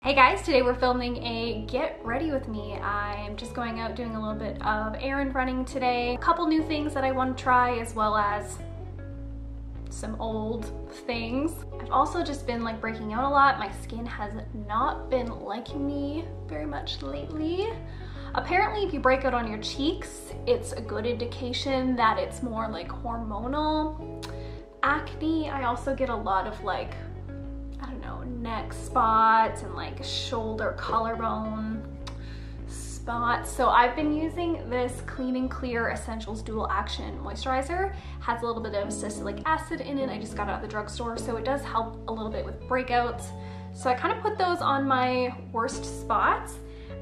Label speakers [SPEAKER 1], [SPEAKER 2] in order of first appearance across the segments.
[SPEAKER 1] Hey guys, today we're filming a get ready with me. I'm just going out doing a little bit of errand running today. A couple new things that I want to try as well as some old things. I've also just been like breaking out a lot. My skin has not been liking me very much lately. Apparently if you break out on your cheeks, it's a good indication that it's more like hormonal acne. I also get a lot of like, I don't know, neck spots and like shoulder collarbone spots. So I've been using this Clean and Clear Essentials Dual Action Moisturizer. Has a little bit of salicylic acid in it. I just got it at the drugstore, so it does help a little bit with breakouts. So I kind of put those on my worst spots.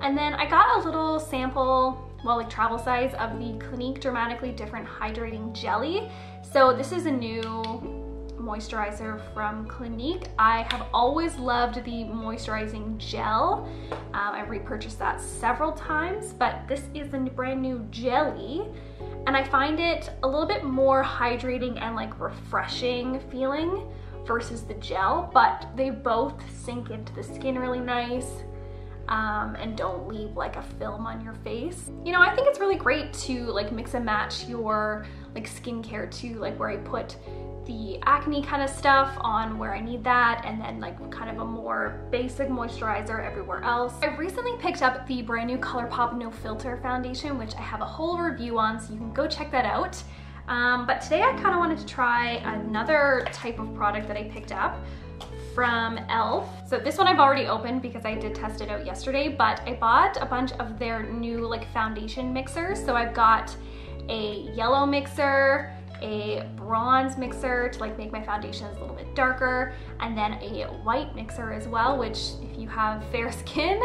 [SPEAKER 1] And then I got a little sample, well, like travel size of the Clinique Dramatically Different Hydrating Jelly. So this is a new moisturizer from Clinique. I have always loved the moisturizing gel. I repurchased that several times, but this is a brand new jelly, and I find it a little bit more hydrating and like refreshing feeling versus the gel, but they both sink into the skin really nice. And don't leave like a film on your face. You know, I think it's really great to like mix and match your like skincare to like where I put the acne kind of stuff on where I need that, and then like kind of a more basic moisturizer everywhere else. I recently picked up the brand new ColourPop No Filter foundation, which I have a whole review on, so you can go check that out. But today I kind of wanted to try another type of product that I picked up from e.l.f. So this one I've already opened because I did test it out yesterday, but I bought a bunch of their new like foundation mixers. So I've got a yellow mixer, a bronze mixer to like make my foundations a little bit darker, and then a white mixer as well, which if you have fair skin,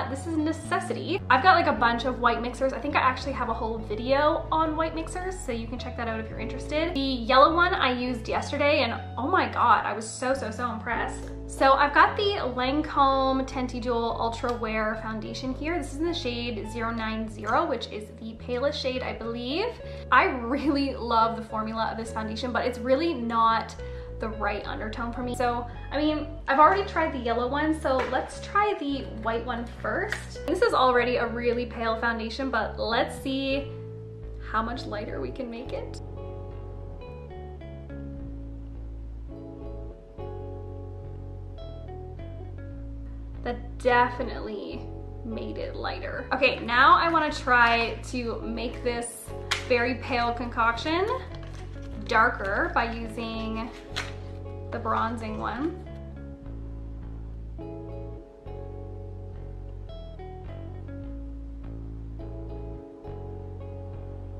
[SPEAKER 1] this is a necessity. I've got like a bunch of white mixers. I think I actually have a whole video on white mixers, so you can check that out if you're interested. The yellow one I used yesterday, and oh my god, I was so impressed. So I've got the Lancome Tint Ultra Wear foundation here. This is in the shade 090, which is the palest shade, I believe. I really love the formula of this foundation, but it's really not the right undertone for me. So, I mean, I've already tried the yellow one, so let's try the white one first. This is already a really pale foundation, but let's see how much lighter we can make it. That definitely made it lighter. Okay, now I want to try to make this very pale concoction darker by using the bronzing one.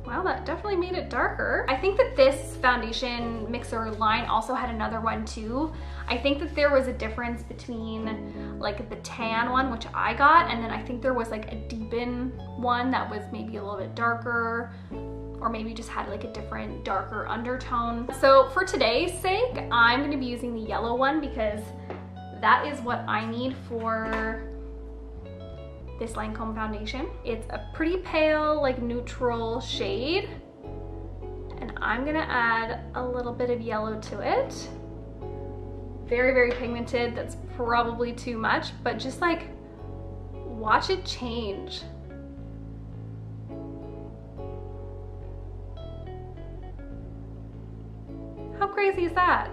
[SPEAKER 1] Wow, that definitely made it darker. I think that this foundation mixer line also had another one too. I think that there was a difference between like the tan one, which I got, and then I think there was like a deepen one that was maybe a little bit darker, or maybe just had like a different darker undertone. So for today's sake, I'm gonna be using the yellow one because that is what I need for this Lancome foundation. It's a pretty pale, like neutral shade, and I'm gonna add a little bit of yellow to it. Very pigmented, that's probably too much, but just like watch it change. How crazy is that?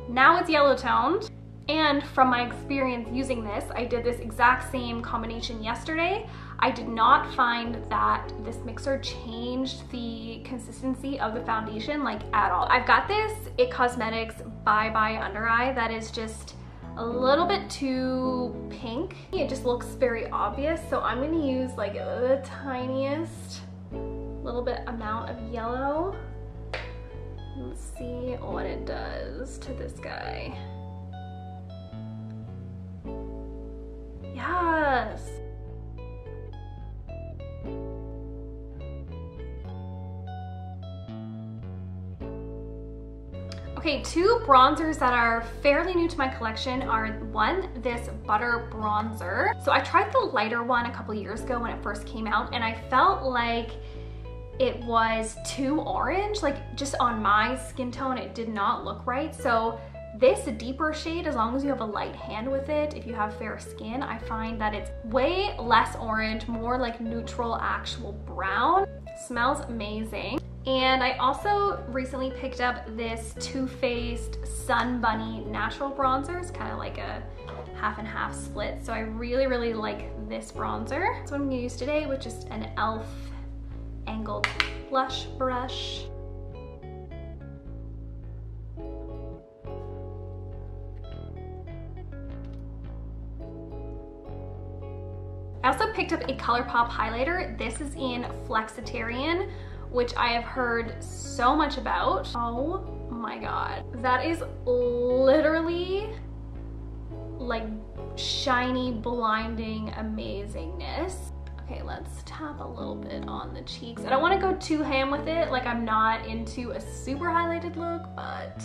[SPEAKER 1] Now it's yellow toned. And from my experience using this, I did this exact same combination yesterday. I did not find that this mixer changed the consistency of the foundation like at all. I've got this IT Cosmetics Bye Bye Under Eye that is just a little bit too pink. It just looks very obvious, so I'm gonna use like the tiniest little bit amount of yellow. Let's see what it does to this guy. Yes. Okay, two bronzers that are fairly new to my collection are one, this Butter Bronzer. So I tried the lighter one a couple years ago when it first came out, and I felt like it was too orange, like just on my skin tone, it did not look right. So This deeper shade, as long as you have a light hand with it, if you have fair skin, I find that it's way less orange, more like neutral actual brown. Smells amazing. And I also recently picked up this Too Faced Sun Bunny natural bronzer. It's kind of like a half and half split. So I really like this bronzer. That's what I'm gonna use today, with just an e.l.f. angled blush brush. I also picked up a ColourPop highlighter. This is in Flexitarian, which I have heard so much about. Oh my god. That is literally like shiny, blinding amazingness. Okay, let's tap a little bit on the cheeks. I don't want to go too ham with it. Like, I'm not into a super highlighted look, but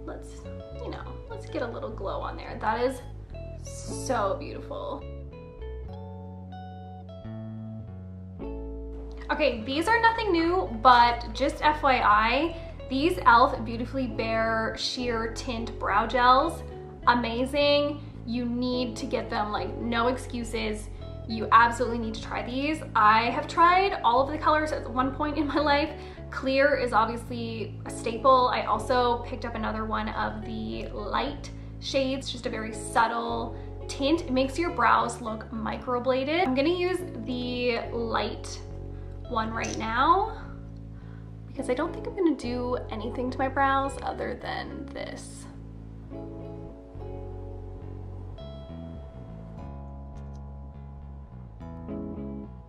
[SPEAKER 1] let's, you know, let's get a little glow on there. That is so beautiful. Okay, these are nothing new, but just FYI, these e.l.f. Beautifully Bare Sheer Tint Brow Gels, amazing. You need to get them, like, no excuses. You absolutely need to try these. I have tried all of the colors at one point in my life. Clear is obviously a staple. I also picked up another one of the light shades, just a very subtle tint. It makes your brows look microbladed. I'm gonna use the light one right now because I don't think I'm gonna do anything to my brows other than this.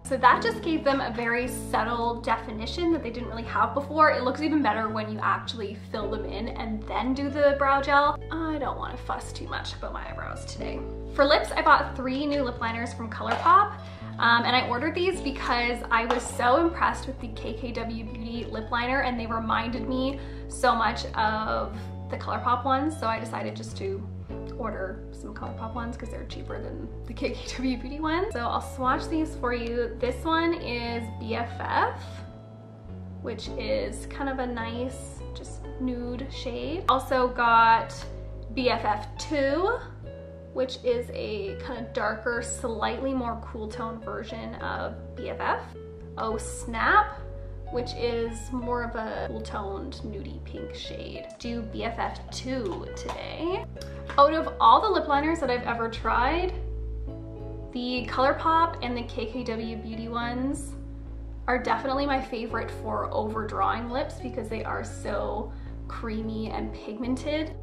[SPEAKER 1] So that just gave them a very subtle definition that they didn't really have before. It looks even better when you actually fill them in and then do the brow gel. I don't want to fuss too much about my eyebrows today. For lips, I bought 3 new lip liners from ColourPop. And I ordered these because I was so impressed with the KKW Beauty lip liner, and they reminded me so much of the ColourPop ones, so I decided just to order some ColourPop ones because they're cheaper than the KKW Beauty ones. So I'll swatch these for you. This one is BFF, which is kind of a nice, just nude shade. Also got BFF2, which is a kind of darker, slightly more cool tone version of BFF. Oh Snap, which is more of a cool toned nudie pink shade. Do BFF2 today. Out of all the lip liners that I've ever tried, the ColourPop and the KKW Beauty ones are definitely my favorite for overdrawing lips because they are so creamy and pigmented.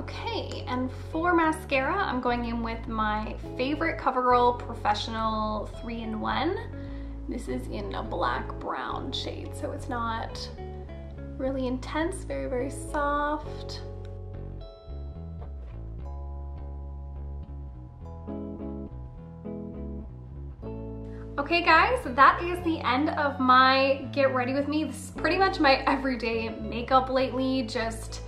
[SPEAKER 1] Okay, and for mascara, I'm going in with my favorite CoverGirl Professional 3-in-1. This is in a black brown shade, so it's not really intense, very soft. Okay guys, that is the end of my get ready with me. This is pretty much my everyday makeup lately, just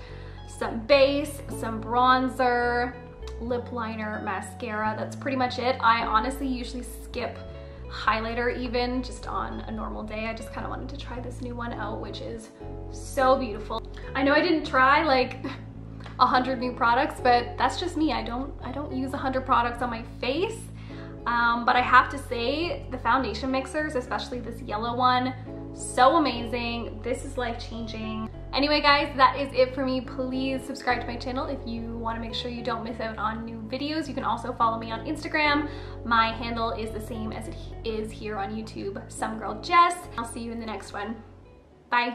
[SPEAKER 1] some base, some bronzer, lip liner, mascara. That's pretty much it. I honestly usually skip highlighter even just on a normal day. I just kind of wanted to try this new one out, which is so beautiful. I know I didn't try like 100 new products, but that's just me. I don't use 100 products on my face. But I have to say the foundation mixers, especially this yellow one, so amazing. This is life-changing. Anyway guys, that is it for me. Please subscribe to my channel if you want to make sure you don't miss out on new videos. You can also follow me on Instagram. My handle is the same as it is here on YouTube, SomeGirlJess. I'll see you in the next one. Bye.